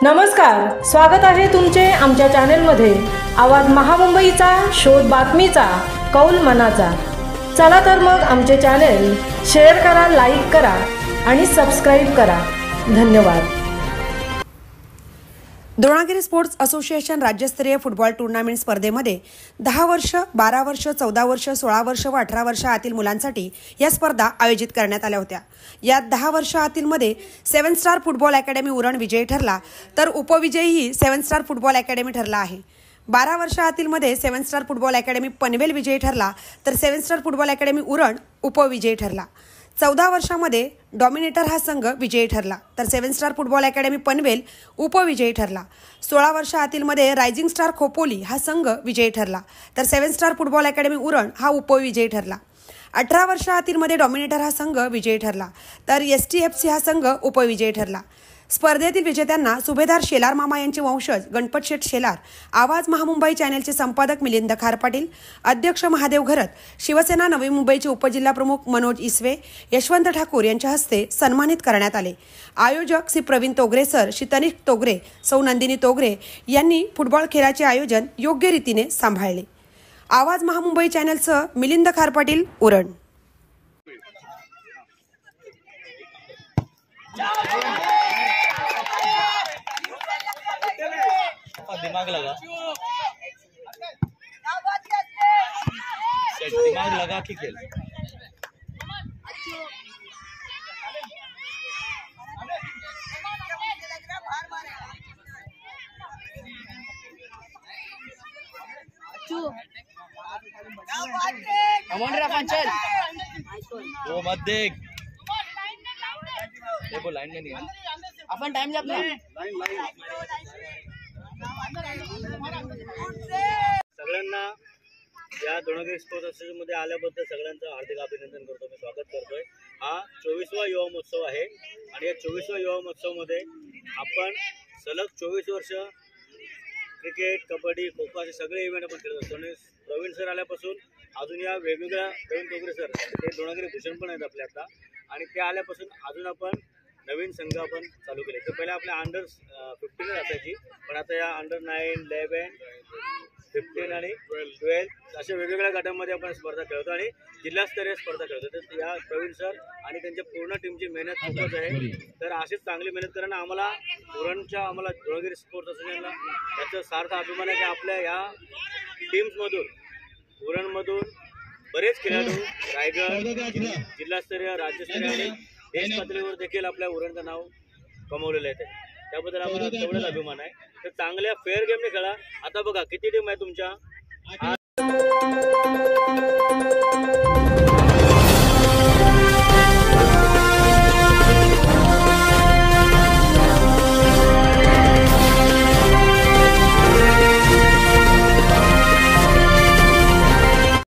नमस्कार, स्वागत आहे तुमचे आमच्या चॅनलमध्ये। आवाज महामुंबईचा, शोध बातमीचा, कौल मनाचा। चला तर मग आमचे चॅनल शेअर करा, लाईक करा आणि सबस्क्राइब करा। धन्यवाद। द्रोणागिरी स्पोर्ट्स असोसिएशन राज्यस्तरीय फुटबॉल टूर्नामेंट स्पर्धेमध्ये 10 वर्ष, 12 वर्ष, 14 वर्ष, 16 वर्ष व 18 वर्ष आतील मुलांसाठी या स्पर्धा आयोजित करण्यात आल्या होत्या। यात 10 वर्ष आतीलमध्ये 7 स्टार फुटबॉल अकॅडमी उरण विजयी ठरला, तर उपविजयीही 7 स्टार फुटबॉल अकॅडमी ठरला आहे। 12 वर्ष आतीलमध्ये 7 स्टार फुटबॉल अकॅडमी पनवेल विजयी ठरला, तर 7 स्टार फुटबॉल अकॅडमी उरण उपविजयी ठरला। 14 वर्षामध्ये डॉमिनेटर हा संघ विजयी ठरला, तर 7 स्टार फुटबॉल अकॅडमी पनवेल उपविजयी ठरला। 16 वर्ष आतीलमध्ये रायझिंग स्टार खोपोली हा संघ विजयी ठरला, तर 7 स्टार फुटबॉल अकॅडमी उरण हा उपविजयी ठरला। 18 वर्ष आतीलमध्ये डॉमिनेटर हा संघ विजयी ठरला, तर STFC हा संघ उपविजयी ठरला। स्पर्धेतील विजेत्यांना सुभेदार शेलार मामा यांचे वंशज गणपत शेठ शेलार, आवाज महामुंबई चॅनलचे संपादक मिलिंद खारपाटील, अध्यक्ष महादेव घरत, शिवसेना नवी मुंबईचे उपजिल्हाप्रमुख मनोज इसवे, यशवंत ठाकूर यांच्या हस्ते सन्मानित करण्यात आले। आयोजक श्री प्रवीण तोगरे सर, श्री तनिष्क तोगरे, सौ नंदिनी तोगरे यांनी फुटबॉल खेळाचे आयोजन योग्य रीतीने सांभाळले। आवाज महामुंबई चॅनलसह मिलिंद खारपाटील, उरण। दिमाग लगा के खेल। वो मत देख, देखो लाइन में नहीं है, अपन टाइम जाप लाइन सगळ्यांना या द्रोणागिरी स्पोर्ट्स असोसिएशन मध्ये आल्याबद्दल सगळ्यांचं हार्दिक अभिनंदन करतो, मी स्वागत करतोय। हा 24वा युवा महोत्सव आहे आणि या 24व्या युवा महोत्सव मध्ये आपण सलग 24 वर्ष क्रिकेट, कबड्डी, खो खो असे सगळे इव्हेंट आपण खेळत असतो। आणि प्रवीण सर आल्यापासून अजून या वेगवेगळ्या, प्रवीण तोगरे सर ते द्रोणागिरी भूषण पण आहेत आपल्या आता, आणि ते आल्यापासून अजून आपण नवीन संघ आपण चालू केले। तर पहिले आपल्या अंडर 15 असायची, पण आता या अंडर 9, 11, 15 आणि 12 अशा वेगवेगळ्या गटांमध्ये आपण स्पर्धा खेळतो आणि जिल्हास्तरीय स्पर्धा खेळतो। तर या प्रवीण सर आणि त्यांच्या पूर्ण टीमची मेहनत खूपच आहे। तर अशीच चांगली मेहनत करणं आम्हाला आम्हाला द्रोणागिरी स्पोर्ट्स असोसिएशनला याचा सार्थ अभिमान आहे की आपल्या या टीम्समधून, उरणमधून बरेच खेळाडू रायगड, जिल्हास्तरीय, राज्यस्तरीय आणि देश पातळीवर देखील आपल्या उरणचं नाव कमवलेलं आहे। त्याबद्दल आम्हाला तेवढाच अभिमान आहे। तर चांगल्या फेअर गेमने खेळा। आता बघा किती टीम आहे तुमच्या।